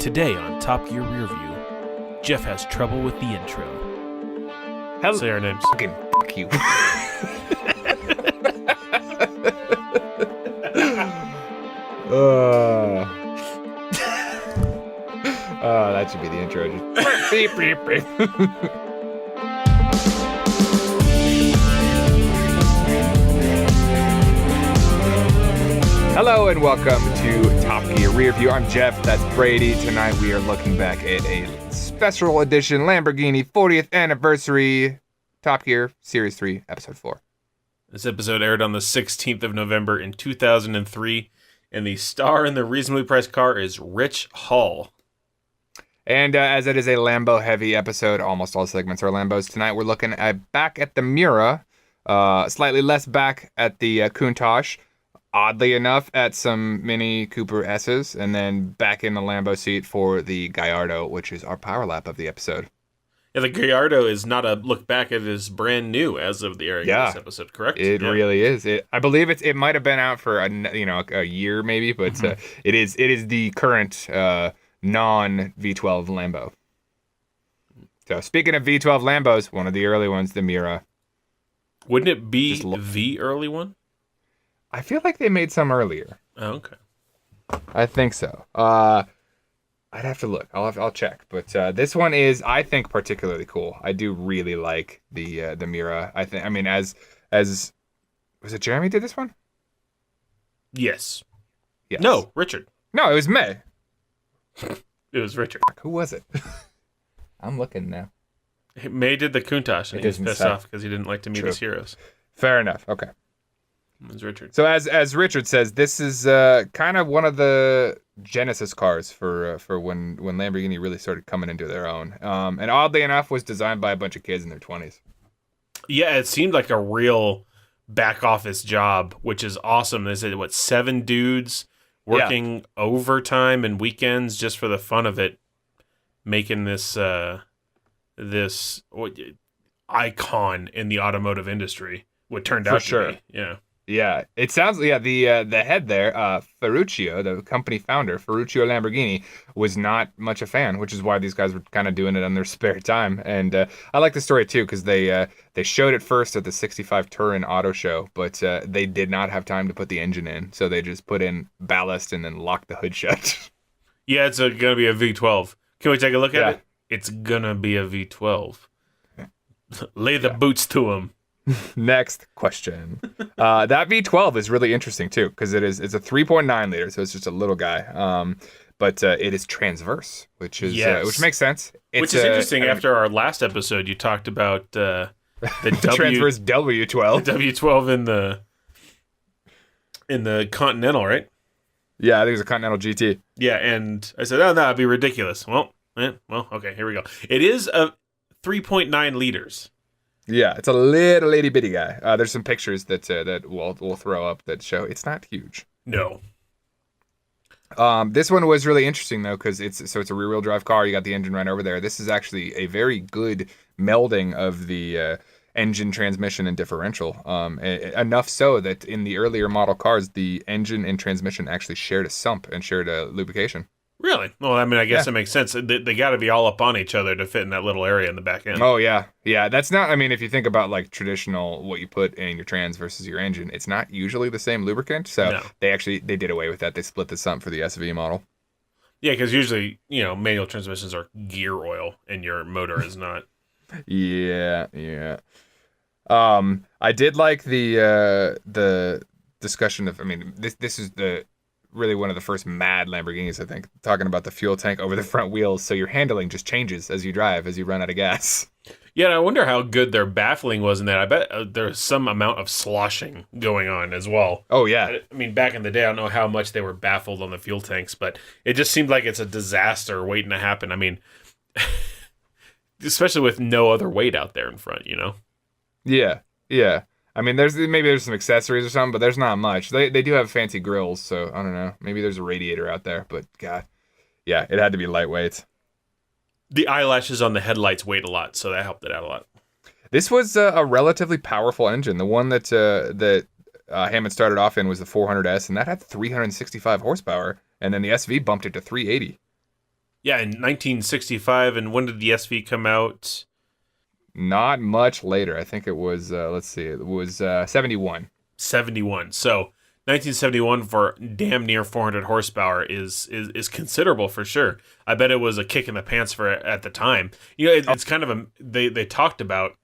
Today on Top Gear Rearview, Jeff has trouble with the intro. Hello. Say our names. Fucking fuck you. That should be the intro. Just beep, beep, beep. Hello and welcome to Top Gear Rearview. I'm Jeff, that's Brady. Tonight we are looking back at a special edition Lamborghini 40th anniversary Top Gear Series 3, Episode 4. This episode aired on the 16th of November in 2003, and the star in the reasonably priced car is Rich Hall. And as it is a Lambo-heavy episode, almost all segments are Lambos. Tonight we're looking back at the Miura, slightly less back at the Countach, oddly enough at some Mini Cooper S's, and then back in the Lambo seat for the Gallardo, which is our power lap of the episode. Yeah, the Gallardo is not a look back, it is brand new as of the airing of this episode, correct? It really is. I believe it might have been out for a year maybe, but it is the current non V12 Lambo. So speaking of V12 Lambos, one of the early ones, the Miura. Wouldn't it be the early one? I feel like they made some earlier. Oh, okay. I think so. I'd have to look. I'll check. But this one is, I think, particularly cool. I do really like the Miura. As was it Jeremy did this one? Yes. Yes. No, Richard. No, it was May. It was Richard. Who was it? I'm looking now. May did the Countach, and he was pissed off because he didn't like to meet his heroes. Fair enough. Okay. It was Richard. So as Richard says, this is kind of one of the Genesis cars for when Lamborghini really started coming into their own. And oddly enough, was designed by a bunch of kids in their 20s. Yeah, it seemed like a real back office job, which is awesome. They said, 7 dudes working overtime and weekends just for the fun of it, making this icon in the automotive industry. What turned out to be. Yeah. Yeah, it sounds, the head there, Ferruccio, the company founder, Ferruccio Lamborghini, was not much a fan, which is why these guys were kind of doing it on their spare time. And I like the story, too, because they showed it first at the 65 Turin Auto Show, but they did not have time to put the engine in, so they just put in ballast and then locked the hood shut. Yeah, it's going to be a V12. Can we take a look at it? It's going to be a V12. Lay the boots to him. Next question. That V12 is really interesting too, because it's a 3.9 liter, so it's just a little guy. But it is transverse, which makes sense. Which is interesting. After our last episode, you talked about the transverse W12. The W12 in the Continental, right? Yeah, I think it was a Continental GT. Yeah, and I said, that'd be ridiculous. Well, okay, here we go. It is a 3.9 liters. Yeah, it's a little itty bitty guy. There's some pictures that we'll throw up that show it's not huge. No. This one was really interesting though because it's a rear wheel drive car. You got the engine right over there. This is actually a very good melding of the engine, transmission, and differential. Enough so that in the earlier model cars, the engine and transmission actually shared a sump and shared a lubrication. Really? Well, I guess it makes sense. They got to be all up on each other to fit in that little area in the back end. Oh, yeah. Yeah, that's not, if you think about like traditional, what you put in your trans versus your engine, it's not usually the same lubricant. So they did away with that. They split the sump for the SV model. Yeah, because usually, manual transmissions are gear oil and your motor is not. Yeah. I did like the discussion of, this is really one of the first mad Lamborghinis, I think, talking about the fuel tank over the front wheels, so your handling just changes as you drive, as you run out of gas. Yeah, and I wonder how good their baffling was in that. I bet there's some amount of sloshing going on as well. Oh, yeah. Back in the day, I don't know how much they were baffled on the fuel tanks, but it just seemed like it's a disaster waiting to happen. Especially with no other weight out there in front, Yeah. There's some accessories or something, but there's not much. They do have fancy grills, so I don't know. Maybe there's a radiator out there, but God, yeah, it had to be lightweight. The eyelashes on the headlights weighed a lot, so that helped it out a lot. This was a relatively powerful engine. The one that Hammond started off in was the 400S, and that had 365 horsepower, and then the SV bumped it to 380. Yeah, in 1965. And when did the SV come out? Not much later. I think it was, let's see, it was 71. 71. So 1971 for damn near 400 horsepower is considerable for sure. I bet it was a kick in the pants for it at the time. It's kind of they talked about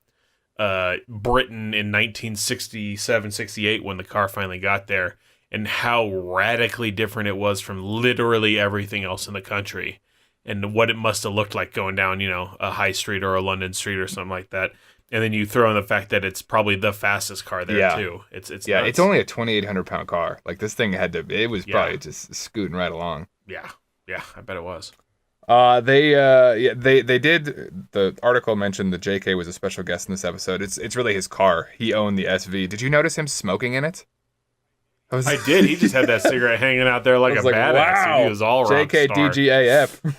Britain in 1967, 68 when the car finally got there, and how radically different it was from literally everything else in the country, and what it must have looked like going down, a high street or a London street or something like that. And then you throw in the fact that it's probably the fastest car there too. It's nuts. It's only a 2,800 pound car. Like this thing it was probably just scooting right along. Yeah, I bet it was. They did. The article mentioned that JK was a special guest in this episode. It's really his car. He owned the SV. Did you notice him smoking in it? I did. He just had that cigarette hanging out there like a badass. Wow. He was all rock JK star. DGAF.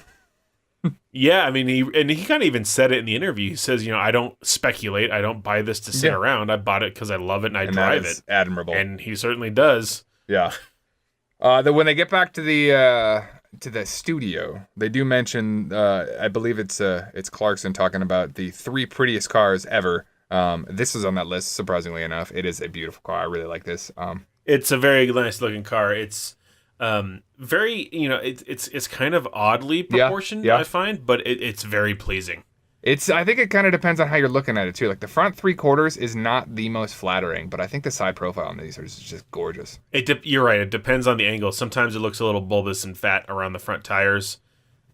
Yeah, I mean, he kind of even said it in the interview. He says, I don't speculate. I don't buy this to sit around. I bought it because I love it and I drive it. Admirable. And he certainly does. Yeah. When they get back to the studio, they do mention, I believe it's Clarkson talking about the 3 prettiest cars ever. This is on that list, surprisingly enough. It is a beautiful car. I really like this. It's a very nice looking car. It's very, it's kind of oddly proportioned, I find, but it's very pleasing. I think it kind of depends on how you're looking at it too. Like the front 3/4 is not the most flattering, but I think the side profile on these are just gorgeous. You're right. It depends on the angle. Sometimes it looks a little bulbous and fat around the front tires,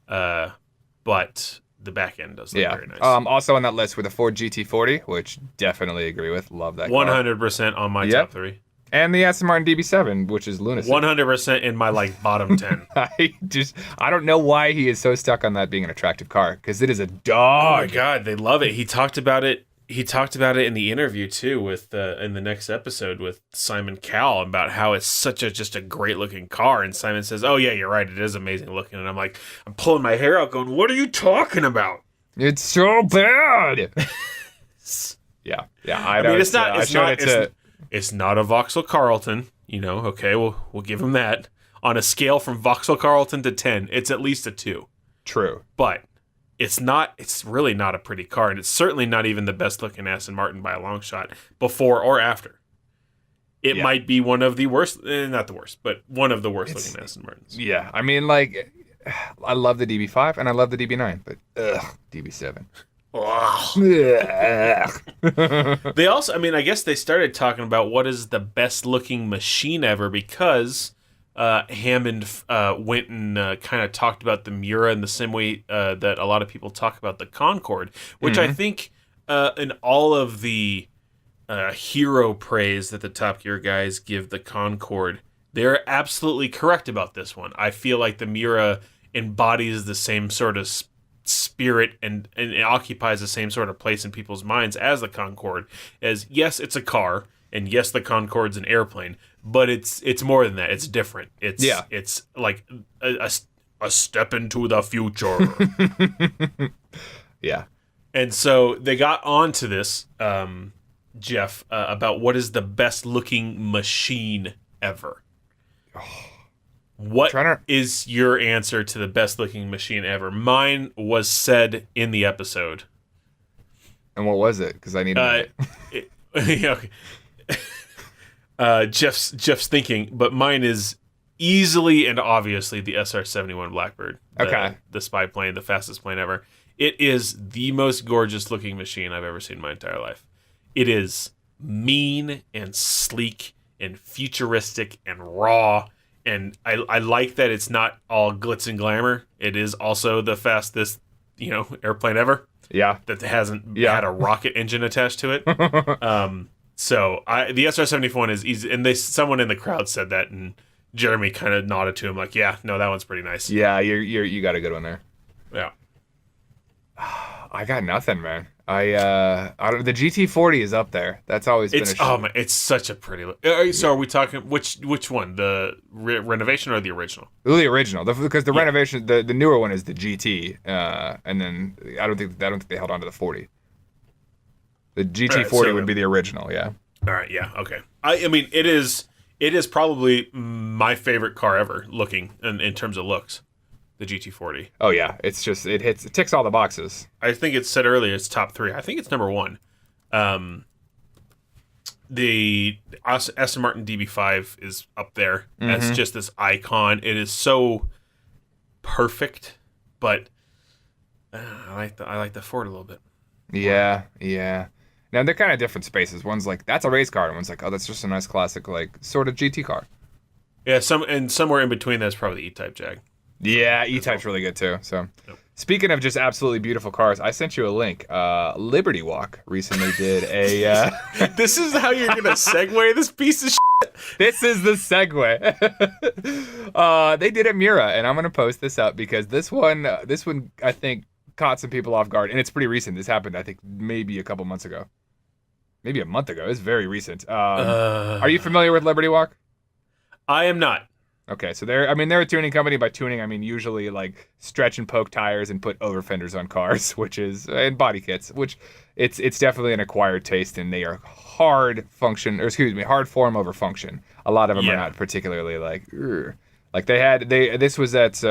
but the back end does look very nice. Also on that list with a Ford GT40, which definitely agree with. Love that. 100% on my top 3. And the Aston Martin DB7, which is lunacy. 100% in my bottom 10. I don't know why he is so stuck on that being an attractive car, because it is a dog. Oh my god, they love it. He talked about it. He talked about it in the interview too, with in the next episode with Simon Cowell, about how it's just a great looking car. And Simon says, "Oh yeah, you're right. It is amazing looking." And I'm pulling my hair out, going, "What are you talking about? It's so bad." Yeah. I mean, it's not a Vauxhall Carlton, okay, we'll give him that. On a scale from Vauxhall Carlton to 10, it's at least a 2. True. But it's really not a pretty car, and it's certainly not even the best looking Aston Martin by a long shot, before or after. It might be one of the worst, not the worst, but one of the worst looking Aston Martins. Yeah, I mean, I love the DB5 and I love the DB9, but DB7. They also, I guess they started talking about what is the best looking machine ever, because Hammond went and kind of talked about the Miura in the same way that a lot of people talk about the Concorde, which I think in all of the hero praise that the Top Gear guys give the Concorde, they're absolutely correct about this one. I feel like the Miura embodies the same sort of spirit and it occupies the same sort of place in people's minds as the Concorde. As yes, it's a car, and yes, the Concorde's an airplane, but it's more than that. It's different. It's like a step into the future. Yeah. And so they got onto this, Jeff, about what is the best looking machine ever. What is your answer to the best looking machine ever? Mine was said in the episode. And what was it? Because I need to know. Okay. Jeff's thinking, but mine is easily and obviously the SR-71 Blackbird. The spy plane, the fastest plane ever. It is the most gorgeous looking machine I've ever seen in my entire life. It is mean and sleek and futuristic and raw. And I like that it's not all glitz and glamour. It is also the fastest, airplane ever. Yeah. That hasn't had a rocket engine attached to it. So the SR-71 is easy. And someone in the crowd said that, and Jeremy kind of nodded to him like, yeah, no, that one's pretty nice. Yeah, you got a good one there. Yeah. I got nothing, man. The GT40 is up there. That's always been a show. It's such a pretty look. So are we talking which one? The renovation or the original? The original, because the renovation, the newer one is the GT, and then I don't think they held on to the 40. The GT40 would be the original, yeah. All right, yeah, okay. I mean, it is probably my favorite car ever looking in terms of looks. the GT40. Oh yeah, it ticks all the boxes. I think it's said earlier it's top 3. I think it's number 1. The Aston Martin DB5 is up there as just this icon. It is so perfect, but I like the Ford a little bit. Yeah. Now they're kind of different spaces. One's like that's a race car, and one's like, oh, that's just a nice classic, like sort of GT car. Yeah, somewhere in between that's probably the E-Type Jag. Yeah, E-Type's really good too. So, Speaking of just absolutely beautiful cars, I sent you a link. Liberty Walk recently did a. This is how you're gonna segue this piece of shit. This is the segue. They did a Miura, and I'm gonna post this up because this one I think caught some people off guard, and it's pretty recent. This happened, I think, maybe a couple months ago, maybe a month ago. It's very recent. Are you familiar with Liberty Walk? I am not. Okay, so they're a tuning company. By tuning, I mean usually like stretch and poke tires and put over fenders on cars, and body kits, which it's definitely an acquired taste, and they are hard form over function. A lot of them are not particularly this was at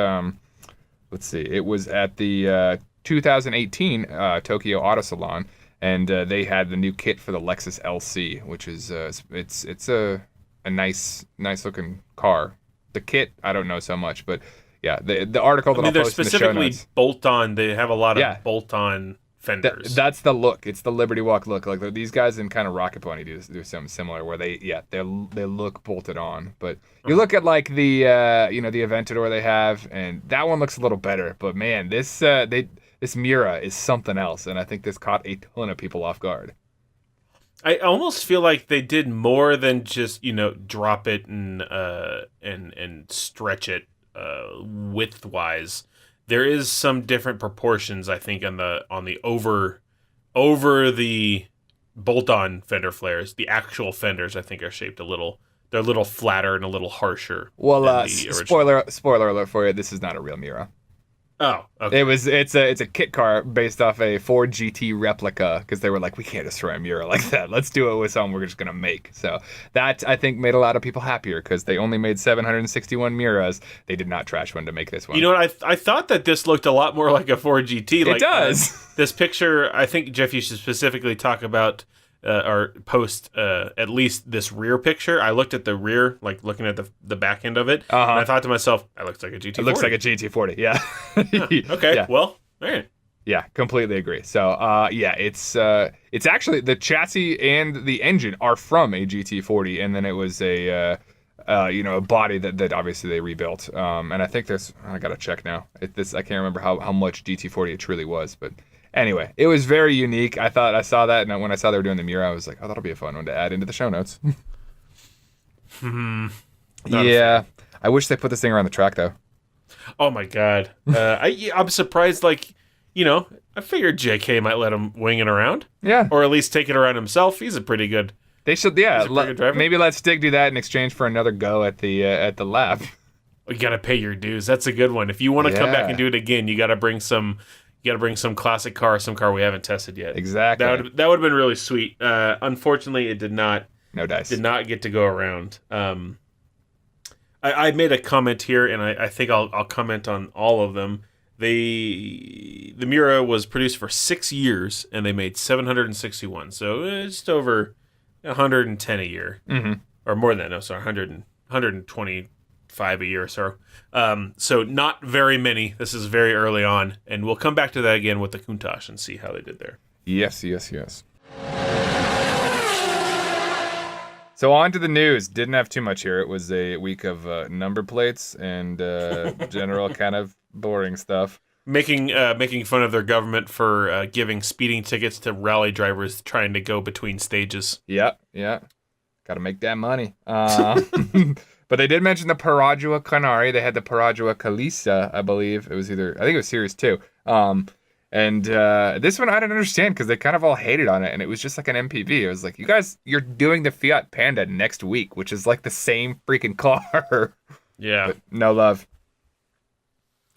it was at the 2018 Tokyo Auto Salon, and they had the new kit for the Lexus LC, which is it's a nice looking car. The kit, I don't know so much, but yeah, the article that I'll post in the show notes. They're specifically bolt-on. They have a lot of bolt-on fenders. That's the look. It's the Liberty Walk look. Like these guys in kind of Rocket Pony do something similar, where they look bolted on. But you look at like the the Aventador they have, and that one looks a little better. But man, this Miura is something else, and I think this caught a ton of people off guard. I almost feel like they did more than just drop it and stretch it width-wise. There is some different proportions, I think, on the over the bolt-on fender flares. The actual fenders, I think, are shaped they're a little flatter and a little harsher. Well, spoiler alert for you: this is not a real Miura. Oh, okay. It's a kit car based off a Ford GT replica, because they were like, we can't destroy a Miura like that. Let's do it with something we're just gonna make. So that, I think, made a lot of people happier, because they only made 761 Miuras. They did not trash one to make this one. You know what? I thought that this looked a lot more like a Ford GT. It does. This picture, I think, Jeff, you should specifically talk about or post at least this rear picture. I looked at the rear, like looking at the back end of it, and I thought to myself, that looks like a GT40. It looks like a GT40, yeah. Okay, yeah. Well, all right. Yeah, completely agree. So, it's actually, the chassis and the engine are from a GT40, and then it was a body that obviously they rebuilt. And I think I gotta check now. I can't remember how much GT40 it truly was, but anyway, it was very unique. I thought I saw that, and when I saw they were doing the Miura, I was like, oh, that'll be a fun one to add into the show notes. Yeah, I wish they put this thing around the track, though. Oh, my God. I'm surprised, I figured JK might let him wing it around. Yeah. Or at least take it around himself. He's a pretty good They should, yeah. Maybe let Stig do that in exchange for another go at the lab. You got to pay your dues. That's a good one. If you want to come back and do it again, you got to bring some classic car, some car we haven't tested yet. Exactly. That would have been really sweet. Unfortunately, it did not. No dice. Did not get to go around. I made a comment here, and I think I'll comment on all of them. The Miura was produced for 6 years, and they made 761. So just over 110 a year, or more than that. No, sorry, 125 a year or so. So not very many. This is very early on, and we'll come back to that again with the Countach and see how they did there. Yes. So on to the news. Didn't have too much here. It was a week of number plates and general kind of boring stuff. Making fun of their government for giving speeding tickets to rally drivers trying to go between stages. Yeah. Got to make that money. But they did mention the Petrolhead Canari. They had the Petrolhead Calisa, I believe. I think it was Series 2. And this one I didn't understand, because they kind of all hated on it, and it was just like an MPV. It was like, you guys, you're doing the Fiat Panda next week, which is like the same freaking car. Yeah. But no love.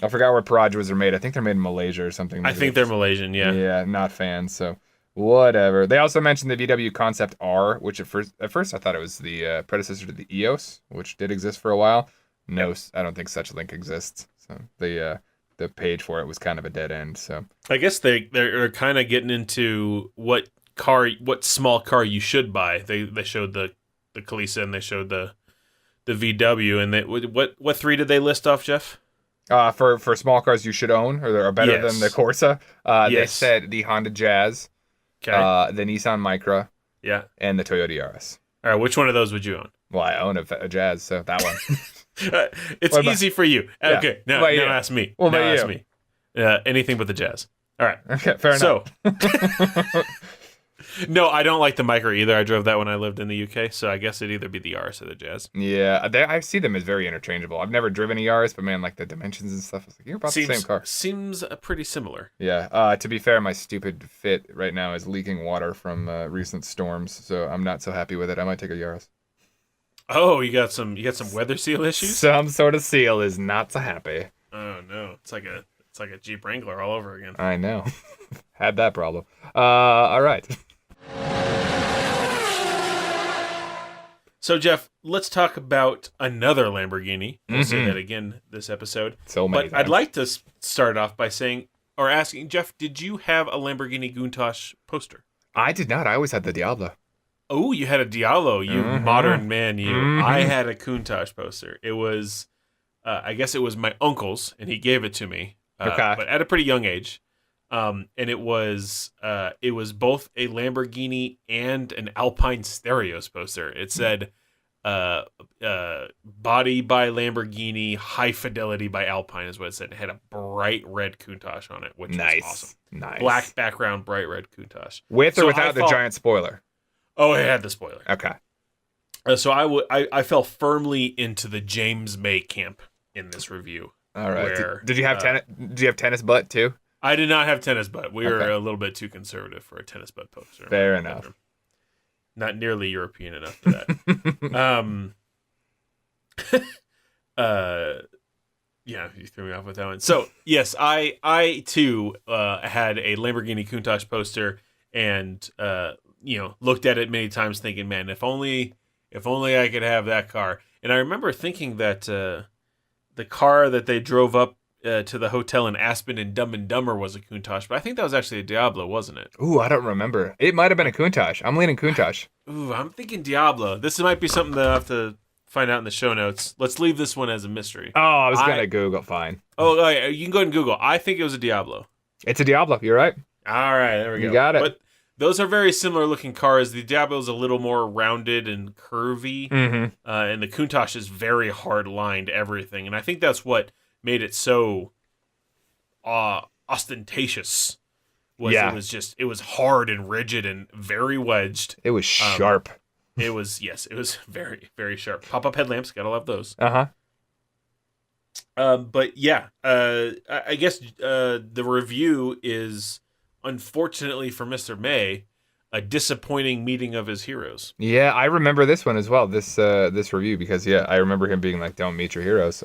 I forgot where Petrolheads are made. I think they're made in Malaysia or something. I think they're Malaysian, yeah. Yeah, not fans, so whatever. They also mentioned the VW Concept R, which at first I thought it was the predecessor to the EOS, which did exist for a while. No, I don't think such a link exists. So the page for it was kind of a dead end. So I guess they're kind of getting into what small car you should buy. They showed the Kalisa and they showed the VW, and what three did they list off, Jeff? For small cars you should own or are better than the Corsa. They said the Honda Jazz, the Nissan Micra, and the Toyota Yaris. All right, which one of those would you own? Well, I own a Jazz, so that one. It's easy for you. Yeah. Okay, now ask me. What about ask me. Anything but the Jazz. All right. Okay, fair enough. So, no, I don't like the Micra either. I drove that when I lived in the UK, so I guess it'd either be the Yaris or the Jazz. Yeah, I see them as very interchangeable. I've never driven a Yaris, but man, like the dimensions and stuff, I was like, you're about the same car. Seems pretty similar. Yeah. To be fair, my stupid Fit right now is leaking water from recent storms, so I'm not so happy with it. I might take a Yaris. Oh, you got some weather seal issues? Some sort of seal is not so happy. Oh no, it's like a Jeep Wrangler all over again. I know. Had that problem. All right. So Jeff, let's talk about another Lamborghini. We'll say that again this episode. So many times. I'd like to start off by asking Jeff, did you have a Lamborghini Countach poster? I did not. I always had the Diablo. Oh, you had a Diablo, you modern man, you. I had a Countach poster. It was, I guess it was my uncle's, and he gave it to me. But at a pretty young age. And it was both a Lamborghini and an Alpine Stereos poster. It said, body by Lamborghini, high fidelity by Alpine is what it said. It had a bright red Countach on it, which was awesome. Nice. Black background, bright red Countach. With or without the giant spoiler? Oh, it had the spoiler. Okay. So I fell firmly into the James May camp in this review. All right. Did you have Did you have tennis butt too? I did not have tennis butt. We were a little bit too conservative for a tennis butt poster. Fair enough. Not nearly European enough for that. Yeah, you threw me off with that one. So yes, I too had a Lamborghini Countach poster, and looked at it many times, thinking, man, if only I could have that car. And I remember thinking that the car that they drove up to the hotel in Aspen in Dumb and Dumber was a Countach, but I think that was actually a Diablo, wasn't it? Ooh, I don't remember. It might have been a Countach. I'm leaning Countach. Ooh, I'm thinking Diablo. This might be something that I'll have to find out in the show notes. Let's leave this one as a mystery. Oh, I was going to Google. Fine. Oh, yeah, you can go ahead and Google. I think it was a Diablo. It's a Diablo. You're right. All right, there we go. You got it. But those are very similar looking cars. The Diablo is a little more rounded and curvy, and the Countach is very hard lined everything. And I think that's what made it so ostentatious. It was hard and rigid and very wedged. It was sharp. It was very, very sharp. Pop-up headlamps, gotta love those. But yeah, I guess the review is, unfortunately for Mr. May, a disappointing meeting of his heroes. Yeah, I remember this one as well. This review, because I remember him being like, "Don't meet your heroes."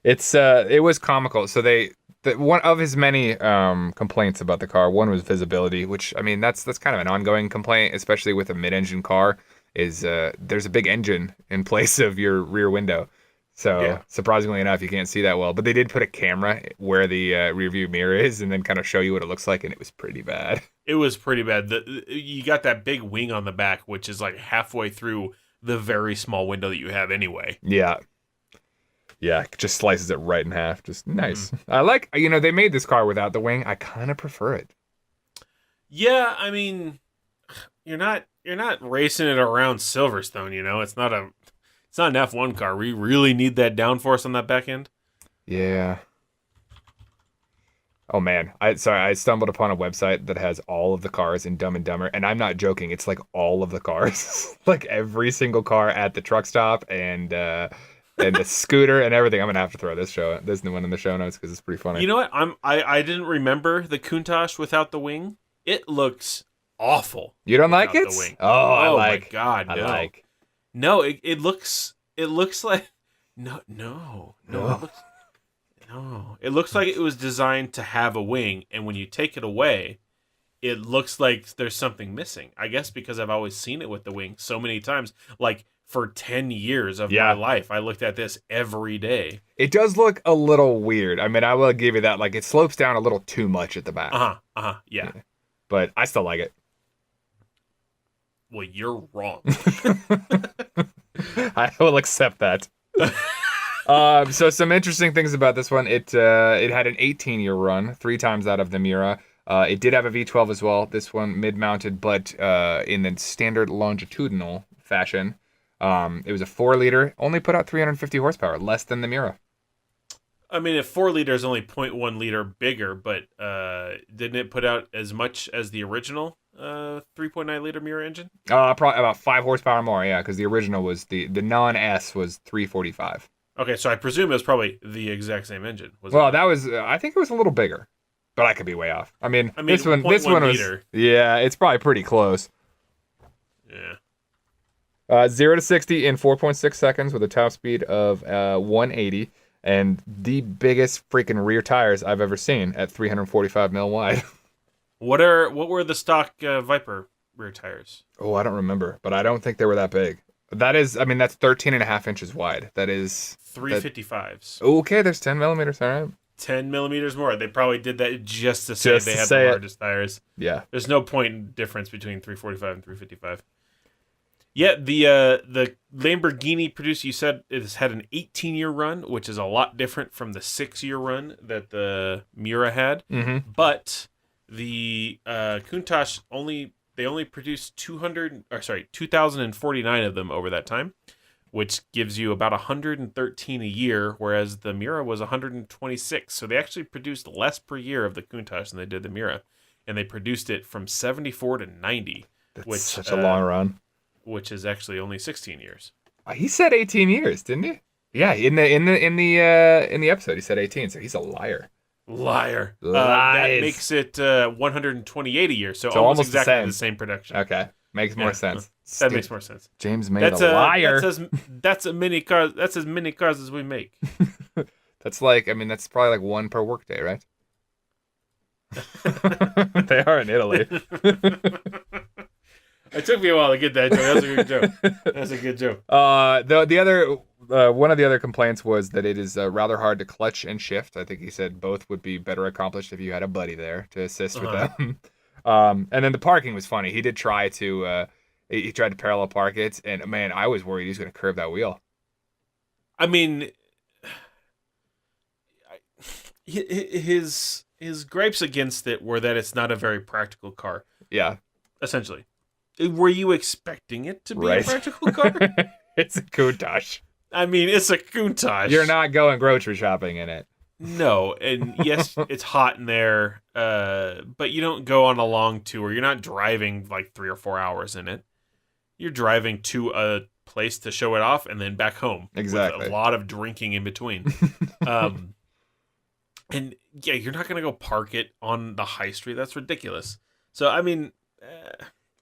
It was comical. So one of his many complaints about the car, one was visibility, which, I mean, that's kind of an ongoing complaint, especially with a mid-engine car. Is there's a big engine in place of your rear window. So surprisingly enough, you can't see that well. But they did put a camera where the rear view mirror is and then kind of show you what it looks like, and it was pretty bad. It was pretty bad. You got that big wing on the back, which is like halfway through the very small window that you have anyway. Yeah. Yeah, it just slices it right in half. Just nice. I like, they made this car without the wing. I kind of prefer it. Yeah, I mean, you're not racing it around Silverstone, It's not an F1 car. We really need that downforce on that back end. Yeah. Oh man, I stumbled upon a website that has all of the cars in Dumb and Dumber, and I'm not joking. It's like all of the cars, like every single car at the truck stop and the scooter and everything. I'm gonna have to throw this one in the show notes because it's pretty funny. You know what? I didn't remember the Countach without the wing. It looks awful. You don't like it? The wing. Oh, my god, no. I like. No, it looks like no. It looks like it was designed to have a wing, and when you take it away, it looks like there's something missing. I guess because I've always seen it with the wing so many times, like for 10 years of Yeah. my life. I looked at this every day. It does look a little weird. I mean, I will give you that. Like, it slopes down a little too much at the back. Yeah. But I still like it. Well, you're wrong. I will accept that. So some interesting things about this one. It had an 18-year run, 3 times out of the Miura. It did have a V12 as well. This one mid-mounted, but in the standard longitudinal fashion. It was a 4-liter, only put out 350 horsepower, less than the Miura. I mean, if 4 liter is only 0.1 liter bigger, but didn't it put out as much as the original 3.9 liter Miura engine? Probably about 5 horsepower more, yeah, because the original was the non-S was 345. Okay, so I presume it was probably the exact same engine. Well, that was I think it was a little bigger, but I could be way off. I mean this one was liter. Yeah, it's probably pretty close. Yeah. 0 to 60 in 4.6 seconds with a top speed of 180. And the biggest freaking rear tires I've ever seen at 345 mil wide. What were the stock Viper rear tires? Oh, I don't remember, but I don't think they were that big. That's 13 and a half inches wide. That is 355s. Okay, there's 10 millimeters, all right. 10 millimeters more. They probably did that just to say they had the largest tires. Yeah. There's no point in difference between 345 and 355. Yeah, the Lamborghini produced, you said it has had an 18-year run, which is a lot different from the 6-year run that the Miura had. Mm-hmm. But the Countach only produced 2,049 of them over that time, which gives you about 113 a year, whereas the Miura was 126. So they actually produced less per year of the Countach than they did the Miura, and they produced it from 74 to 90. That's such a long run. Which is actually only 16 years. He said 18 years, didn't he? Yeah, in the episode he said 18, so he's a liar. That makes it 128 a year, so almost exactly the same production. Okay, makes more sense. That makes more sense. James May, the liar. That's as many cars as we make. That's that's probably like 1 per workday, right? They are in Italy. It took me a while to get that joke. That's a good joke. That's a good joke. The other one of the other complaints was that it is rather hard to clutch and shift. I think he said both would be better accomplished if you had a buddy there to assist with them. And then the parking was funny. He did try to he tried to parallel park it, and man, I was worried he was going to curve that wheel. I mean, his gripes against it were that it's not a very practical car. Yeah, essentially. Were you expecting it to be a practical car? It's a Countach. I mean, it's a Countach. You're not going grocery shopping in it. No, and yes, it's hot in there, but you don't go on a long tour. You're not driving like 3 or 4 hours in it. You're driving to a place to show it off and then back home. Exactly. With a lot of drinking in between. And yeah, you're not going to go park it on the high street. That's ridiculous. So, I mean...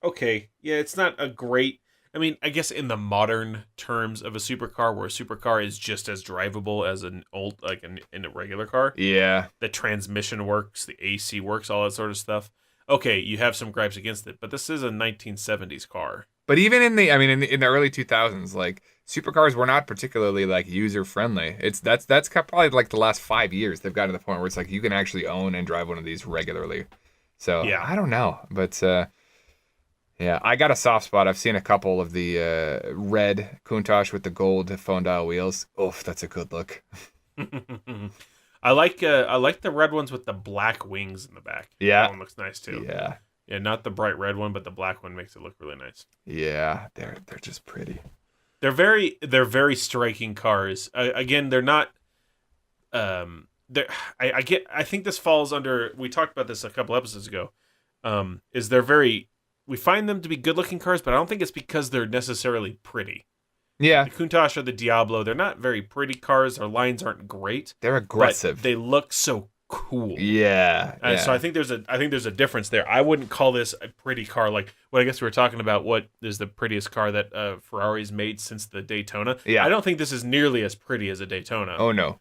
okay, yeah, it's not a great... I mean, I guess in the modern terms of a supercar, where a supercar is just as drivable as in a regular car. Yeah. The transmission works, the AC works, all that sort of stuff. Okay, you have some gripes against it, but this is a 1970s car. But even in the early 2000s, like, supercars were not particularly like user friendly. That's probably like the last 5 years they've gotten to the point where it's like you can actually own and drive one of these regularly. So yeah. I don't know, but yeah, I got a soft spot. I've seen a couple of the red Countach with the gold phone dial wheels. Oof, that's a good look. I like the red ones with the black wings in the back. Yeah, that one looks nice too. Yeah, not the bright red one, but the black one makes it look really nice. Yeah, they're just pretty. They're very striking cars. Again, they're not. I think this falls under. We talked about this a couple episodes ago. We find them to be good-looking cars, but I don't think it's because they're necessarily pretty. Yeah. The Countach or the Diablo, they're not very pretty cars. Their lines aren't great. They're aggressive. But they look so cool. Yeah. So I think there's a difference there. I wouldn't call this a pretty car. Like, well, I guess we were talking about what is the prettiest car that Ferrari's made since the Daytona. Yeah. I don't think this is nearly as pretty as a Daytona. Oh, no.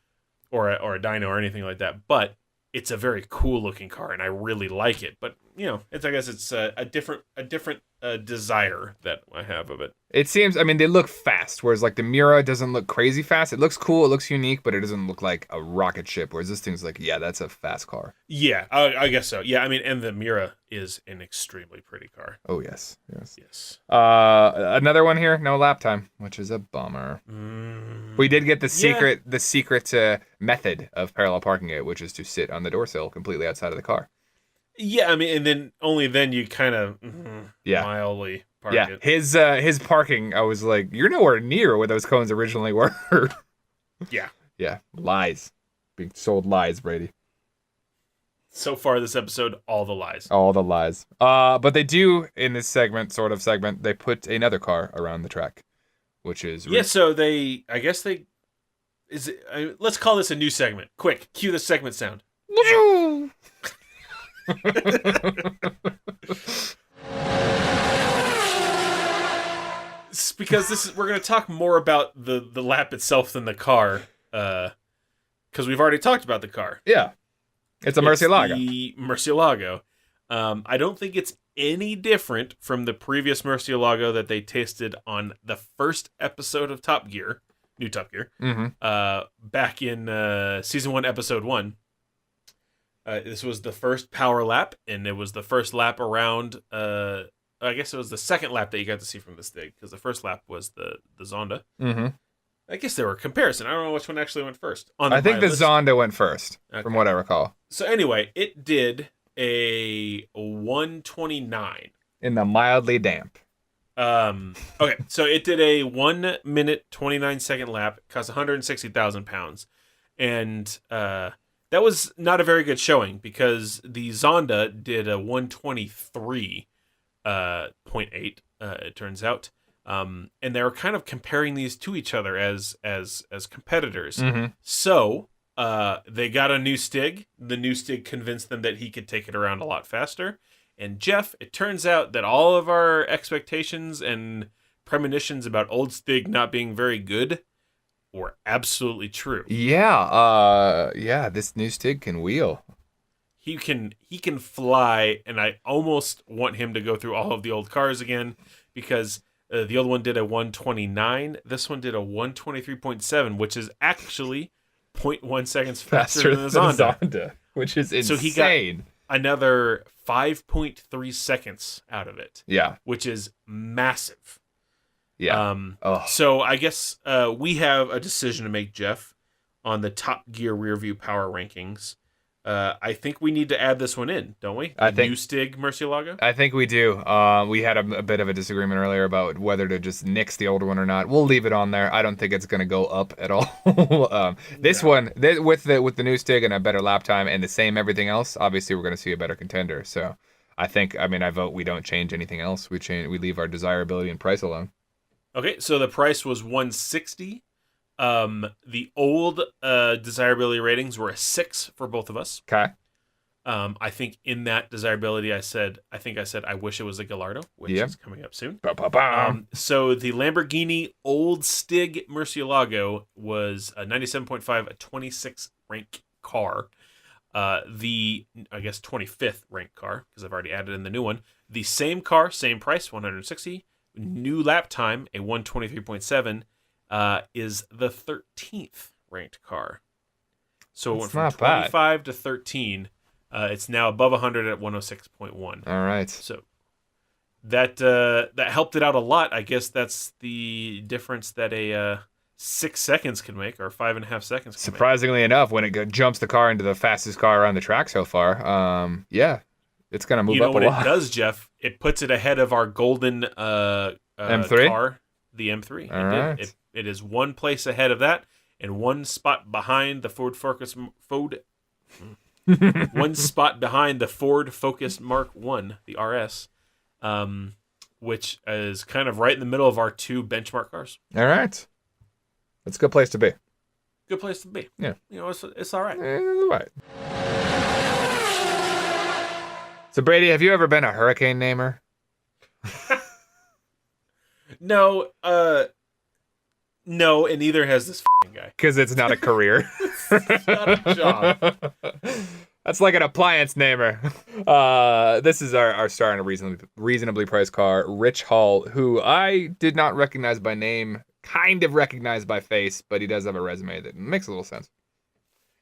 Or a Dyno or anything like that. But it's a very cool looking car, and I really like it. But I guess it's a different desire that I have of it. It seems, I mean, they look fast, whereas like the Miura doesn't look crazy fast. It looks cool, it looks unique, but it doesn't look like a rocket ship, whereas this thing's like, yeah, that's a fast car. Yeah, I guess so. Yeah, I mean, and the Miura is an extremely pretty car. Oh, yes. Another one here, no lap time, which is a bummer. We did get the secret method of parallel parking it, which is to sit on the door sill completely outside of the car. Yeah, I mean, and then only then you kind of mildly park it. His parking, I was like, you're nowhere near where those cones originally were. Yeah, lies. Being sold lies, Brady. So far this episode, all the lies. All the lies. But they do, in this segment, they put another car around the track, which is... so let's call this a new segment. Quick, cue the segment sound. Because we're going to talk more about the lap itself than the car, because we've already talked about the car. Yeah, it's Murcielago. The Murcielago. I don't think it's any different from the previous Murcielago that they tasted on the first episode of Top Gear, New Top Gear, back in season 1, episode 1. This was the first power lap, and it was the first lap around. I guess it was the second lap that you got to see from the Stig, because the first lap was the Zonda. Mm-hmm. I guess they were a comparison. I don't know which one actually went first. I think the Zonda went first, from what I recall. So anyway, it did a 129 in the mildly damp. Okay, so it did a 1 minute 29 second lap. Cost 160,000 pounds, and that was not a very good showing, because the Zonda did a 123.8, it turns out. And they were kind of comparing these to each other as competitors. Mm-hmm. So they got a new Stig. The new Stig convinced them that he could take it around a lot faster. And Jeff, it turns out that all of our expectations and premonitions about old Stig not being very good were absolutely true. Yeah, this new Stig can wheel. He can fly, and I almost want him to go through all of the old cars again, because the old one did a 129. This one did a 123.7, which is actually 0.1 seconds faster than the Zonda, which is insane. So he got another 5.3 seconds out of it. Yeah, which is massive. Yeah. So I guess we have a decision to make, Jeff, on the Top Gear Rearview Power Rankings. I think we need to add this one in, don't we? New Stig Murcielago? I think we do. We had a bit of a disagreement earlier about whether to just nix the older one or not. We'll leave it on there. I don't think it's going to go up at all. This one, with the new Stig and a better lap time and the same everything else, obviously we're going to see a better contender. So I vote we don't change anything else. We leave our desirability and price alone. Okay, so the price was $160. The old desirability ratings were a 6 for both of us. Okay. I think in that desirability, I said I wish it was a Gallardo, which is coming up soon. So the Lamborghini Old Stig Murcielago was a 97.5, a 26 rank car. The 25th ranked car, because I've already added in the new one. The same car, same price, 160. New lap time, a 123.7, is the 13th ranked car. So it went from 25 to 13. It's now above 100 at 106.1. All right. So that helped it out a lot. I guess that's the difference that a 6 seconds can make, or 5.5 seconds can Surprisingly enough, when it jumps the car into the fastest car around the track so far, it's going to move up a lot. You know what it does, Jeff? It puts it ahead of our golden M3 car, the M3. All right. It is one place ahead of that, and one spot behind the Ford Focus Mark 1, the RS, which is kind of right in the middle of our two benchmark cars. All right. That's a good place to be. Good place to be. Yeah. It's all right. It's all right. So, Brady, have you ever been a hurricane namer? No, and neither has this guy. Because it's not a career. It's not a job. That's like an appliance namer. This is our star in a reasonably priced car, Rich Hall, who I did not recognize by name, kind of recognized by face, but he does have a resume that makes a little sense.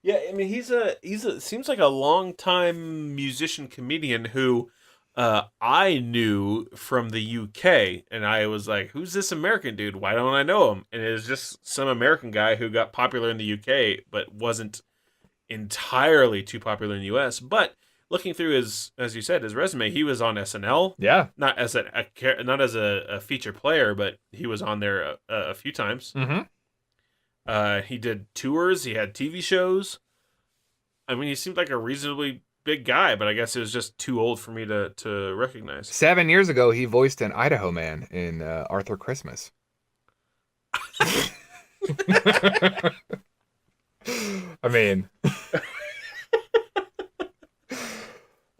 Yeah, I mean he's a seems like a long time musician comedian who I knew from the UK, and I was like, who's this American dude? Why don't I know him? And it was just some American guy who got popular in the UK but wasn't entirely too popular in the US. But looking through his, as you said, his resume, he was on SNL. Yeah. Not as not as a feature player, but he was on there a few times. He did tours. He had TV shows. I mean, he seemed like a reasonably big guy, but I guess it was just too old for me to recognize. 7 years ago, he voiced an Idaho man in Arthur Christmas. I mean,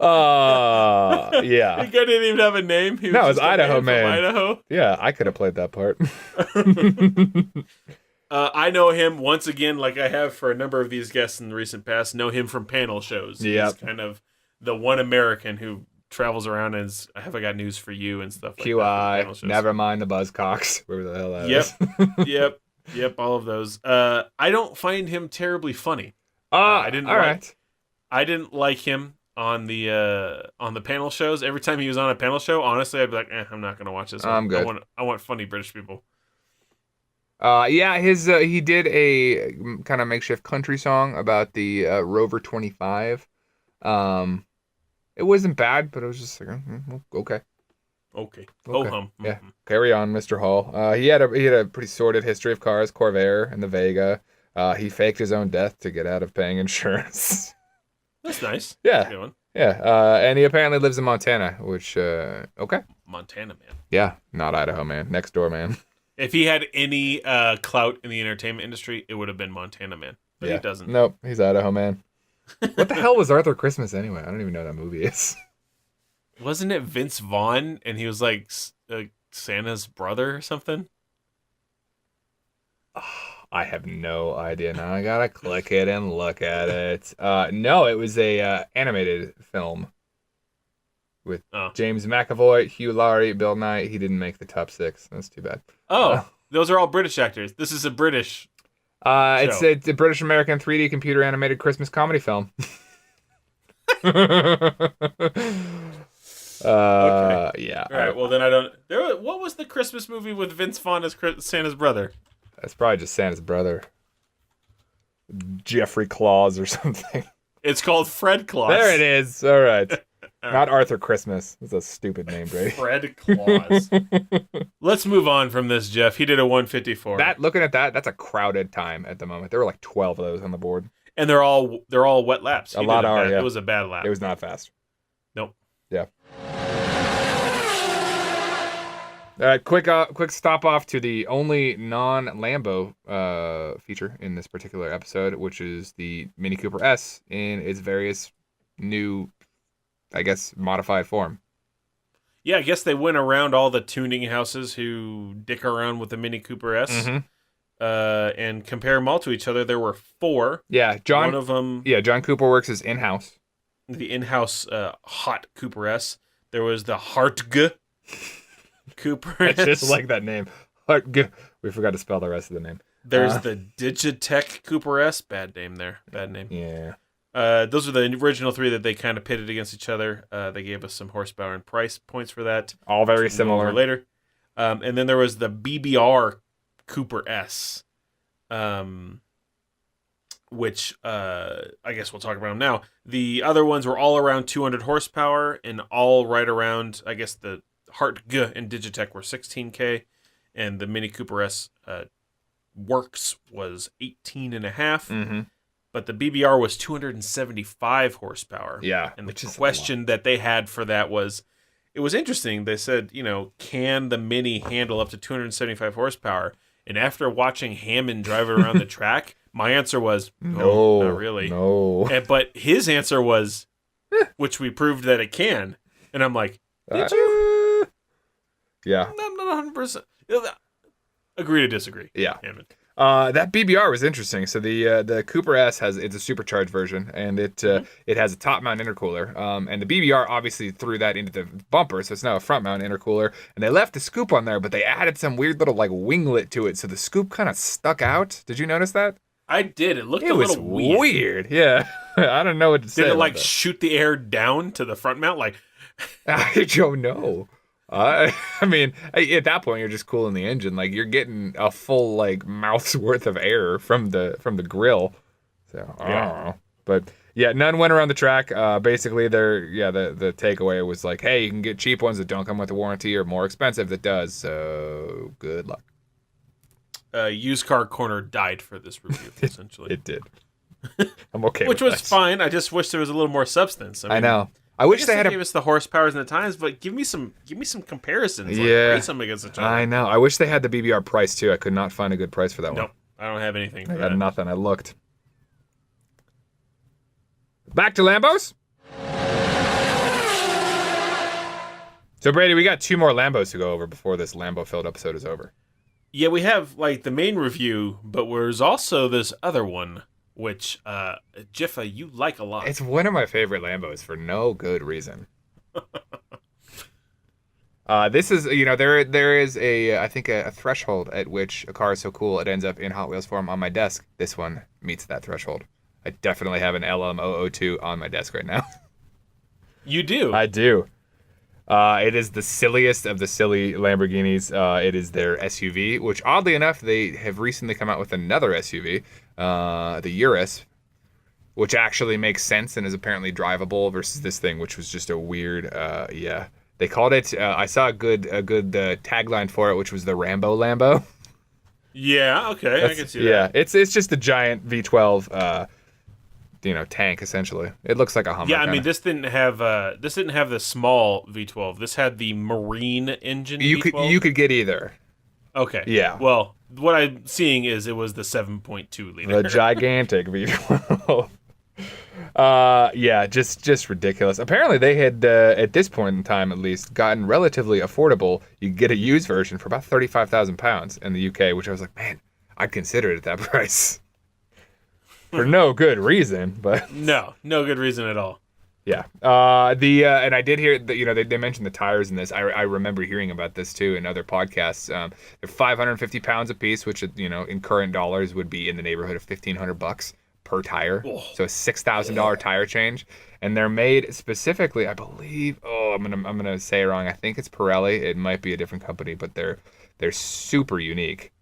yeah. The guy didn't even have a name. He was No, it's just a Idaho man. man. From Idaho. Yeah, I could have played that part. I know him once again, like I have for a number of these guests in the recent past. Know him from panel shows. Yeah, he's kind of the one American who travels around and is, "Have I got news for you?" and stuff like QI, that. never mind the Buzzcocks, wherever the hell that is. Yep, all of those. I don't find him terribly funny. I didn't. All right. I didn't like him on the panel shows. Every time he was on a panel show, honestly, I'd be like, I'm not gonna watch this one. I'm good. I want funny British people. Yeah, his he did a kind of makeshift country song about the Rover 25. It wasn't bad, but it was just like, okay. Okay. Oh hum. Yeah. Carry on, Mr. Hall. He had a pretty sordid history of cars, Corvair and the Vega. He faked his own death to get out of paying insurance. That's nice. Yeah. Good one. Yeah. And he apparently lives in Montana, which okay. Montana man. Yeah, not Idaho man. Next door man. If he had any clout in the entertainment industry, it would have been Montana man. But he doesn't. Nope, he's Idaho man. What the hell was Arthur Christmas anyway? I don't even know what that movie is. Wasn't it Vince Vaughn and he was like Santa's brother or something? I have no idea. Now I gotta click it and look at it. No, it was a animated film with James McAvoy, Hugh Laurie, Bill Nye. He didn't make the top 6. That's too bad. Those are all British actors. This is a British It's a British-American 3D computer animated Christmas comedy film. Okay. Yeah. All right. Well, then I don't. What was the Christmas movie with Vince Vaughn as Santa's brother? That's probably just Santa's brother, Jeffrey Claus or something. It's called Fred Claus. There it is. All right. Not Arthur Christmas. That's a stupid name, Brady. Fred Claus. Let's move on from this, Jeff. He did a 154. Looking at that, that's a crowded time at the moment. There were like 12 of those on the board. And they're all wet laps. A lot are, yeah. It was a bad lap. It was not fast. Nope. Yeah. All right, quick stop off to the only non-Lambo feature in this particular episode, which is the Mini Cooper S in its various new, I guess, modified form. Yeah, I guess they went around all the tuning houses who dick around with the Mini Cooper S and compare them all to each other. There were 4. Yeah, one of them. Yeah, John Cooper Works is in-house. The in-house hot Cooper S. There was the Hartg Cooper S. I just like that name. Hartg. We forgot to spell the rest of the name. There's the Digitech Cooper S. Bad name there. Bad name. Yeah. Those are the original 3 that they kind of pitted against each other. They gave us some horsepower and price points for that. All very similar. Later. And then there was the BBR Cooper S, which I guess we'll talk about them now. The other ones were all around 200 horsepower and all right around, I guess the Hartg and Digitech were 16K, and the Mini Cooper S Works was 18.5. But the BBR was 275 horsepower. Yeah. And the question that they had for that was, it was interesting. They said, can the Mini handle up to 275 horsepower? And after watching Hammond drive it around the track, my answer was, no, not really. No. But his answer was, which we proved that it can. And I'm like, did you? Yeah. I'm not 100%. Agree to disagree. Yeah. Hammond. That BBR was interesting. So the Cooper S it's a supercharged version, and it has a top mount intercooler. And the BBR obviously threw that into the bumper, so it's now a front mount intercooler. And they left the scoop on there, but they added some weird little like winglet to it, so the scoop kind of stuck out. Did you notice that? I did. It looked It a was little weird. Yeah, I don't know what to say. Did it about like that. shoot the air down to the front mount? Like, I don't know. I mean, at that point, you're just cooling the engine. Like you're getting a full like mouth's worth of air from the grill. So I don't know. But yeah, none went around the track. Basically, the takeaway was like, hey, you can get cheap ones that don't come with a warranty, or more expensive that does. So good luck. Used Car Corner died for this review, essentially. It did. I'm okay. Which with was that. fine. I just wish there was a little more substance. I know. I wish they had gave us the horsepowers and the times, but give me some comparisons. Yeah. Like, rate them against each other. I know. I wish they had the BBR price too. I could not find a good price for that one. Nope, I don't have anything. I For got that. nothing. I looked. Back to Lambos. So Brady, we got 2 more Lambos to go over before this Lambo-filled episode is over. Yeah, we have like the main review, but there's also this other one, which Jiffa, you like a lot. It's one of my favorite Lambos for no good reason. This is, there is I think a threshold at which a car is so cool it ends up in Hot Wheels form on my desk. This one meets that threshold. I definitely have an LM002 on my desk right now. You do? I do. It is the silliest of the silly Lamborghinis. It is their SUV, which oddly enough, they have recently come out with another SUV, the Urus, which actually makes sense and is apparently drivable versus this thing, which was just a weird, yeah. They called it, I saw a good tagline for it, which was the Rambo Lambo. Yeah, okay, I can see that. Yeah, it's just a giant V12, tank essentially. It looks like a Hummer. Yeah, I kinda. mean, this didn't have the small V12. This had the marine engine. V12. You could get either. Okay. Yeah. Well, what I'm seeing is it was the 7.2 liter. The gigantic V12. Yeah, just ridiculous. Apparently, they had at this point in time, at least, gotten relatively affordable. You could get a used version for about £35,000 in the UK, which I was like, man, I'd consider it at that price. For no good reason, but no good reason at all. yeah. And I did hear that they mentioned the tires in this. I remember hearing about this too in other podcasts. They're 550 pounds a piece, which in current dollars would be in the neighborhood of $1,500 per tire. Oh. So a $6,000 tire change, and they're made specifically, I believe. Oh, I'm gonna say it wrong. I think it's Pirelli. It might be a different company, but they're super unique.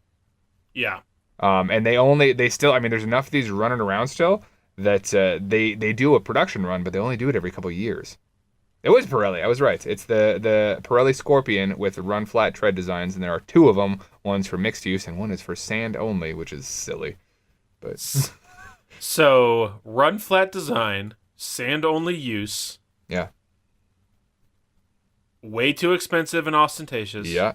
Yeah. And they still, I mean, there's enough of these running around still that they do a production run, but they only do it every couple of years. It was Pirelli. I was right. It's the Pirelli Scorpion with run flat tread designs, and there are 2 of them. One's for mixed use, and one is for sand only, which is silly. But So run flat design, sand only use. yeah, Way too expensive and ostentatious. yeah,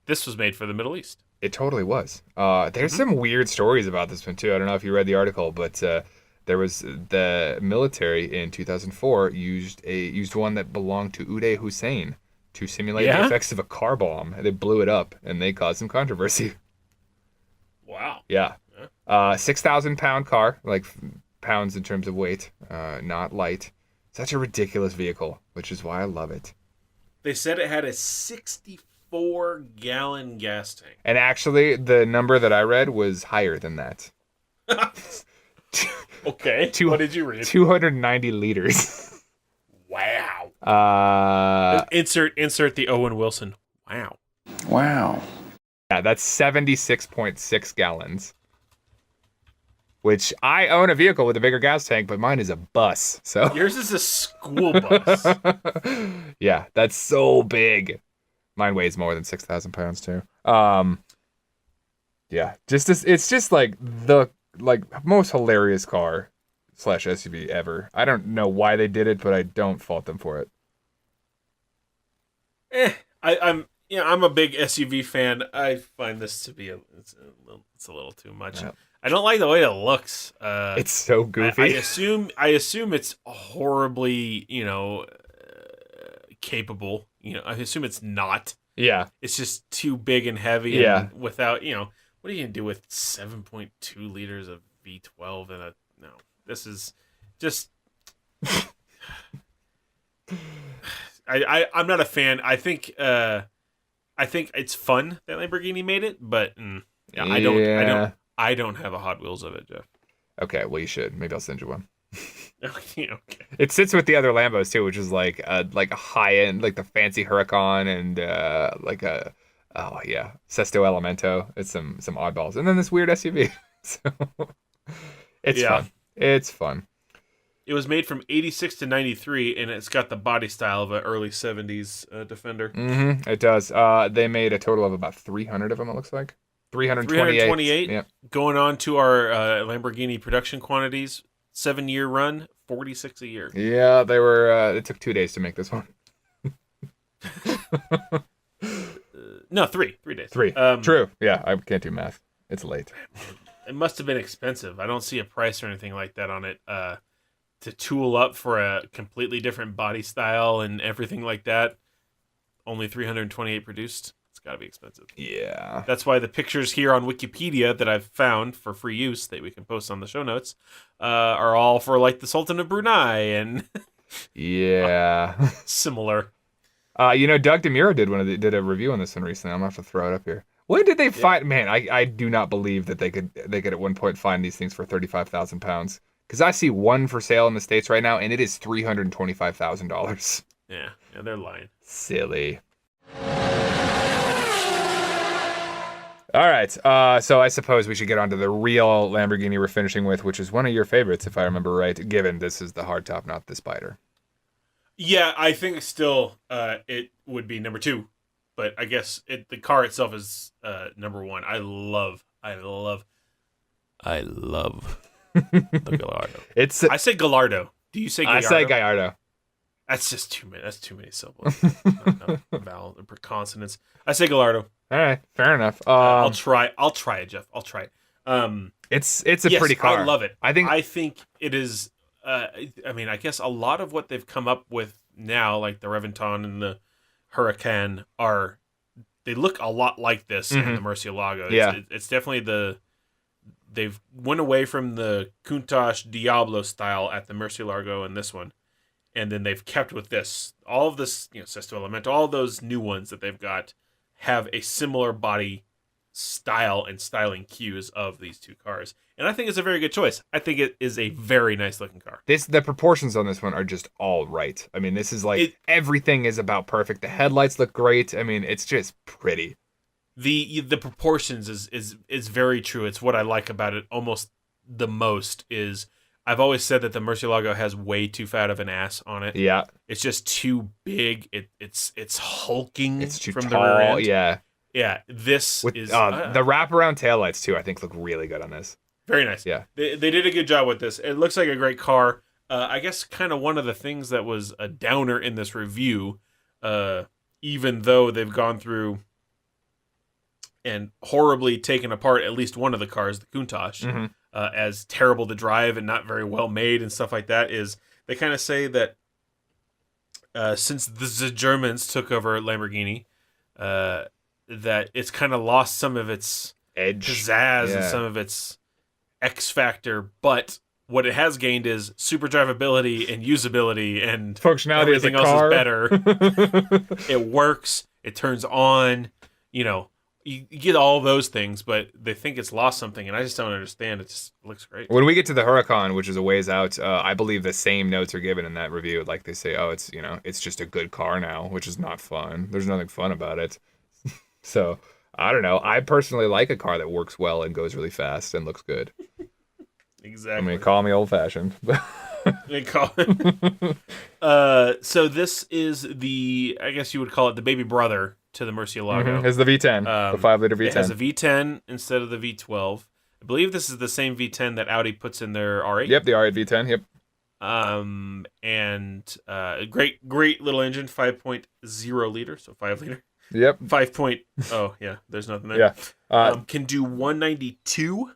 This was made for the Middle East. it totally was. There's some weird stories about this one too. I don't know if you read the article, but there was the military in 2004 used one that belonged to Uday Hussein to simulate the effects of a car bomb. They blew it up, and they caused some controversy. Wow. Yeah. 6,000 pound car, like pounds in terms of weight, not light. Such a ridiculous vehicle, which is why I love it. They said it had a 64-gallon gas tank. And actually, the number that I read was higher than that. Okay. What did you read? 290 liters. Wow. Insert the Owen Wilson. Wow. Wow. Yeah, that's 76.6 gallons. Which I own a vehicle with a bigger gas tank, but mine is a bus. So Yours is a school bus. yeah, that's so big. Mine weighs more than 6,000 pounds too. Yeah, it's just like the most hilarious car / SUV ever. I don't know why they did it, but I don't fault them for it. I'm a big SUV fan. I find this to be a little too much. Yeah. I don't like the way it looks. It's so goofy. I assume it's horribly, capable. I assume it's not. Yeah. It's just too big and heavy. Yeah. And without, What are you gonna do with 7.2 liters of V12 and a no? This is just. I'm not a fan. I think it's fun that Lamborghini made it, but yeah, I don't have a Hot Wheels of it, Jeff. Okay, well you should. Maybe I'll send you one. Okay. It sits with the other Lambos too, which is like a high end, like the fancy Huracan and like a Sesto Elemento. It's some oddballs, and then this weird SUV. So it's fun. It's fun. It was made from 86 to 93, and it's got the body style of an early 70s Defender. Mm-hmm. It does. They made a total of about 300 of them, it looks like. 328. Yep. Going on to our Lamborghini production quantities. 7-year run, 46 a year. Yeah, they were. It took 2 days to make this one. No, 3 days. 3. True. Yeah, I can't do math. It's late. It must have been expensive. I don't see a price or anything like that on it. To tool up for a completely different body style and everything like that, only 328 produced. It's got to be expensive. Yeah. That's why the pictures here on Wikipedia that I've found for free use that we can post on the show notes are all for like the Sultan of Brunei and yeah, similar. Doug DeMuro did a review on this one recently. I'm gonna have to throw it up here. When did they find? Man, I do not believe that they could at one point find these things for 35,000 pounds. Because I see one for sale in the States right now, and it is $325,000. Yeah, they're lying. Silly. All right, so I suppose we should get on to the real Lamborghini we're finishing with, which is one of your favorites, if I remember right, given this is the hardtop, not the Spider. Yeah, I think still it would be number 2, but I guess the car itself is number 1. I love the Gallardo. I say Gallardo. Do you say Gallardo? I say Gallardo. That's just too many. That's too many syllables. Not vowel or consonants. I say Gallardo. All right, fair enough. I'll try it, Jeff. I'll try it. It's a pretty car. I love it. I think it is. I guess a lot of what they've come up with now, like the Reventon and the Huracan, they look a lot like this in the Murcielago. It's definitely they've went away from the Countach Diablo style at the Murcielago and this one, and then they've kept with this. All of this, Sesto Elemento, all those new ones that they've got have a similar body style and styling cues of these two cars. And I think it's a very good choice. I think it is a very nice looking car. The proportions on this one are just all right. I mean, this is everything is about perfect. The headlights look great. I mean, it's just pretty. The proportions is very true. It's what I like about it almost the most is I've always said that the Murcielago has way too fat of an ass on it. Yeah. It's just too big. It's hulking. It's too from tall, the rear end. Yeah. Yeah. This is the wraparound taillights too, I think look really good on this. Very nice. Yeah. They did a good job with this. It looks like a great car. I guess kind of one of the things that was a downer in this review, even though they've gone through and horribly taken apart at least one of the cars, the Countach, as terrible to drive and not very well made and stuff like that, is they kind of say that since the Germans took over Lamborghini, that it's kind of lost some of its edge, pizzazz, and some of its X factor, but what it has gained is super drivability and usability and functionality. Everything else is better. It works. It turns on. You get all those things, but they think it's lost something, and I just don't understand. It just looks great. When we get to the Huracan, which is a ways out, I believe the same notes are given in that review. Like they say, it's just a good car now, which is not fun. There's nothing fun about it. So I don't know. I personally like a car that works well and goes really fast and looks good. Exactly. I mean, call me old-fashioned. So this is I guess you would call it the baby brother to the Murcielago. It's the V10, the 5-liter V10. It has a V10 instead of the V12. I believe this is the same V10 that Audi puts in their R8. Yep, the R8 V10, yep. And great little engine, 5.0 liter, so 5 liter. Yep. 5 point, there's nothing there. Yeah. Can do 192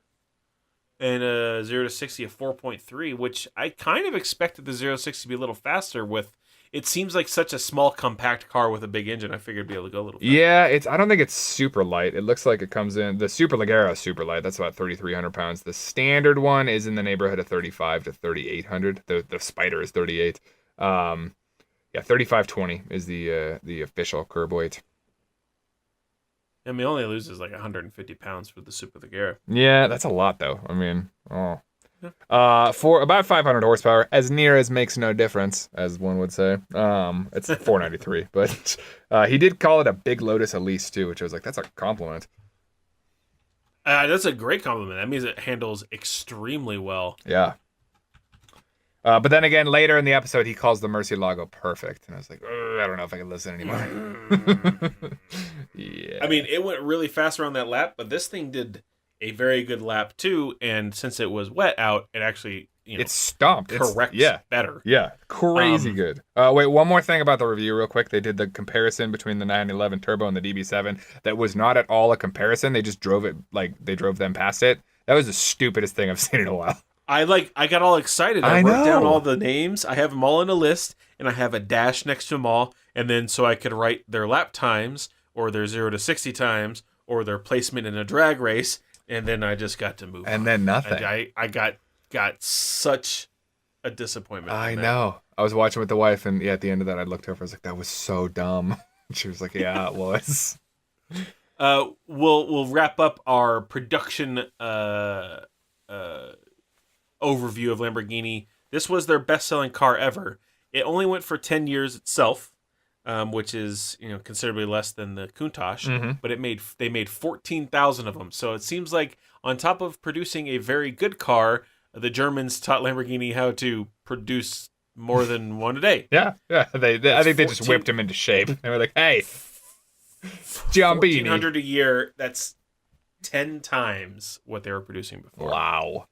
and a 0 to 60 of 4.3, which I kind of expected the 0 to 60 to be a little faster with it seems like such a small, compact car with a big engine. I figured it'd be able to go a little faster. Yeah, I don't think it's super light. It looks like it comes in the Super Leggero is super light. That's about 3,300 pounds. The standard one is in the neighborhood of 35 to 3,800. The Spider is 38. Yeah, 3,520 is the official curb weight. I mean, it only loses like 150 pounds for the Super Leggero. Yeah, that's a lot though. I mean, for about 500 horsepower, as near as makes no difference, as one would say. It's 493, but he did call it a Big Lotus Elise too, which I was like, that's a compliment. That's a great compliment. That means it handles extremely well. Yeah. But then again, later in the episode, he calls the Murcielago perfect, and I was like, I don't know if I can listen anymore. Yeah. I mean, it went really fast around that lap, but this thing did a very good lap too. And since it was wet out, it actually it stomped. Correct. Better. Yeah, crazy good. Wait, one more thing about the review, real quick. They did the comparison between the 911 Turbo and the DB7. That was not at all a comparison. They just drove it they drove them past it. That was the stupidest thing I've seen in a while. I got all excited. I wrote down all the names. I have them all in a list, and I have a dash next to them all. And then so I could write their lap times, or their 0 to 60 times, or their placement in a drag race. And then I just got to move. And then nothing. I got such a disappointment. I know. I was watching with the wife, and at the end of that, I looked over. I was like, "That was so dumb." She was like, "Yeah, it was." We'll wrap up our production overview of Lamborghini. This was their best-selling car ever. It only went for 10 years itself, which is considerably less than the Countach. But they made 14,000 of them. So it seems like on top of producing a very good car, the Germans taught Lamborghini how to produce more than one a day. Yeah. I think they just whipped him into shape. They were like, "Hey, Giambini, 1,400 a year. That's 10 times what they were producing before." Wow.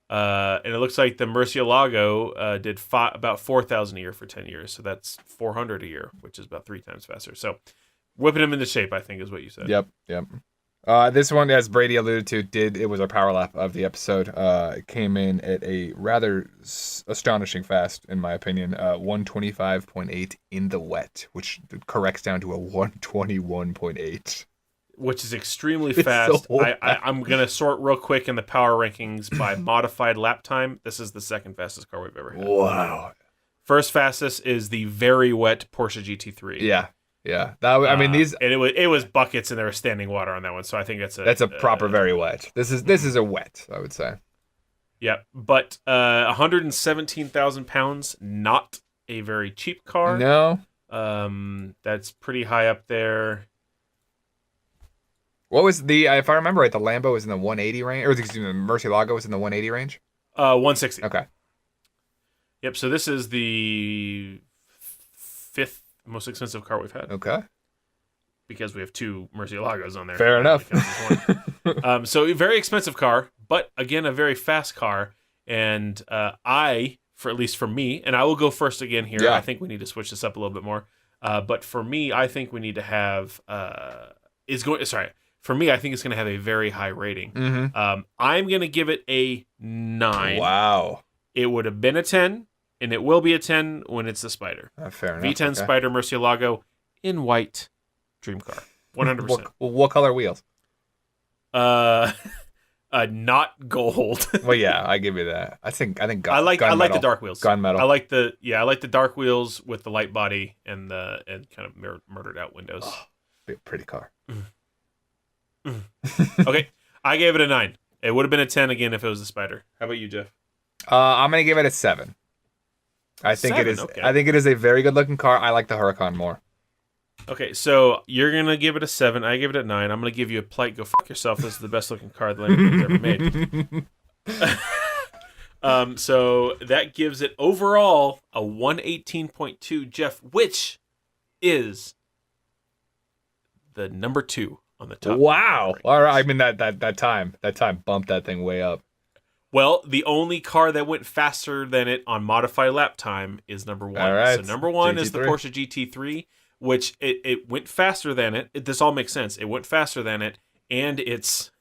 And it looks like the Murcielago did about 4,000 a year for 10 years. So that's 400 a year, which is about 3 times faster. So whipping him into shape, I think, is what you said. Yep. This one, as Brady alluded to, it was our power lap of the episode. It came in at a rather astonishing fast, in my opinion, 125.8 in the wet, which corrects down to a 121.8. Which is extremely fast. I'm going to sort real quick in the power rankings by modified lap time. This is the second fastest car we've ever had. Wow. First fastest is the very wet Porsche GT3. Yeah. I mean, these... And it was buckets and there was standing water on that one, so I think that's a proper very wet. This is a wet, I would say. Yeah, but 117,000 pounds, not a very cheap car. No. That's pretty high up there. What was if I remember right, the Lambo was in the 180 range, or excuse me, the Murcielago was in the 180 range? 160. Okay. Yep, so this is the 5th most expensive car we've had. Okay. Because we have 2 Murcielagos on there. Fair enough. So a very expensive car, but again, a very fast car. And at least for me, and I will go first again here. Yeah. I think we need to switch this up a little bit more. But for me, I think we need to have... For me, I think it's going to have a very high rating. Mm-hmm. I'm going to give it a 9. Wow. It would have been a 10, and it will be a 10 when it's the Spider. Fair enough. V10 okay. Spider Murcielago in white, dream car, 100%. What color wheels? Not gold. Well, yeah, I give you that. I I like the dark wheels. Gunmetal. I like the dark wheels with the light body and kind of murdered out windows. Oh, be a pretty car. Okay, I gave it a 9. It would have been a 10 again if it was the Spider. How about you, Jeff? I'm gonna give it a 7. I think it is. Okay. I think it is a very good looking car. I like the Huracan more. Okay, so you're gonna give it a 7. I give it a 9. I'm gonna give you a polite go fuck yourself. This is the best looking car that Lamborghini's ever made. So that gives it overall a 118.2, Jeff, which is the number 2 on the top. Wow! All right, I mean that time bumped that thing way up. Well, the only car that went faster than it on modified lap time is number 1. All right. So number 1 is the GT3. Porsche GT3, which it went faster than it. This all makes sense. It went faster than it, and it's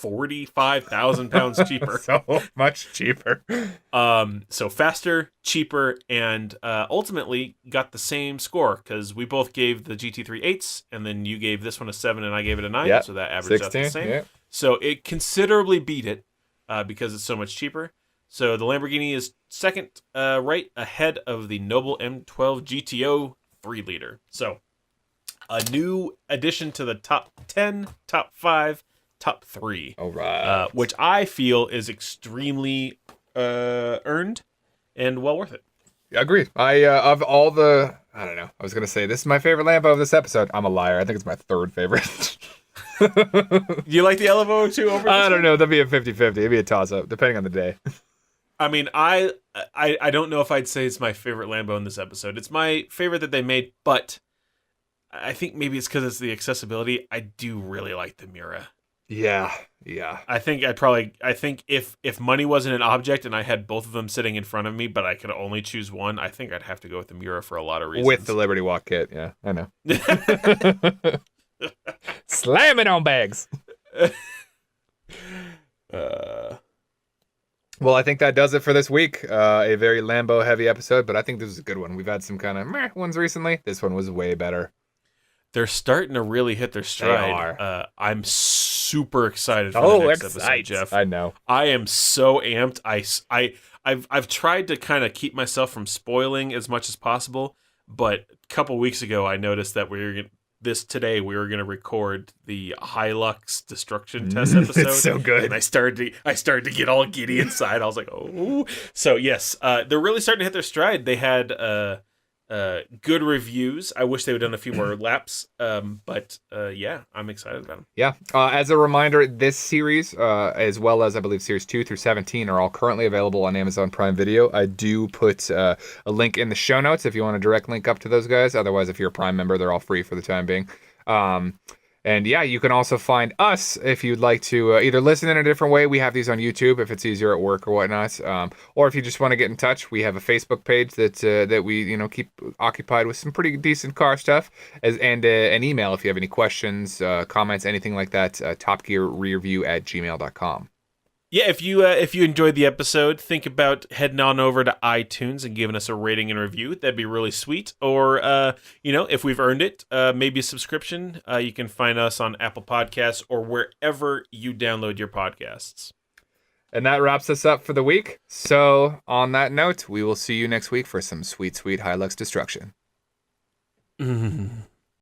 45,000 pounds cheaper. So much cheaper. So faster, cheaper, and ultimately got the same score because we both gave the GT3 8s, and then you gave this one a 7 and I gave it a 9. Yep. So that averaged 16, out the same. yep. So it considerably beat it because it's so much cheaper. So the Lamborghini is second, right ahead of the Noble M12 GTO 3-liter. So a new addition to the top 10, top 5, top 3. All right. Which I feel is extremely earned and well worth it. Agreed. Of all the, I don't know, I was going to say, this is my favorite Lambo of this episode. I'm a liar. I think it's my third favorite. You like the Elevo too over this I don't one? know. That'd be a 50-50. It'd be a toss-up, depending on the day. I mean, I don't know if I'd say it's my favorite Lambo in this episode. It's my favorite that they made, but I think maybe it's because it's the accessibility. I do really like the Miura. Yeah. I think if money wasn't an object and I had both of them sitting in front of me, but I could only choose one, I think I'd have to go with the Miura for a lot of reasons. With the Liberty Walk kit, yeah, I know. Slam it on bags. Well, I think that does it for this week. A very Lambo heavy episode, but I think this is a good one. We've had some kind of meh ones recently. This one was way better. They're starting to really hit their stride. They are. I'm super excited for the next episode, Jeff. I know. I am so amped. I've tried to kind of keep myself from spoiling as much as possible, but a couple weeks ago I noticed that we were going to record the Hilux destruction test episode. It's so good. And I started to get all giddy inside. I was like, oh. So yes, they're really starting to hit their stride. They had good reviews. I wish they would have done a few more laps. But yeah, I'm excited about them. Yeah. As a reminder, this series, as well as I believe series 2 through 17, are all currently available on Amazon Prime Video. I do put a link in the show notes if you want a direct link up to those guys. Otherwise, if you're a Prime member, they're all free for the time being. And yeah, you can also find us if you'd like to either listen in a different way. We have these on YouTube if it's easier at work or whatnot. Or if you just want to get in touch, we have a Facebook page that we keep occupied with some pretty decent car stuff, and an email if you have any questions, comments, anything like that. topgearrearview@gmail.com. Yeah, if you enjoyed the episode, think about heading on over to iTunes and giving us a rating and review. That'd be really sweet. Or, if we've earned it, maybe a subscription. You can find us on Apple Podcasts or wherever you download your podcasts. And that wraps us up for the week. So, on that note, we will see you next week for some sweet, sweet Hilux destruction.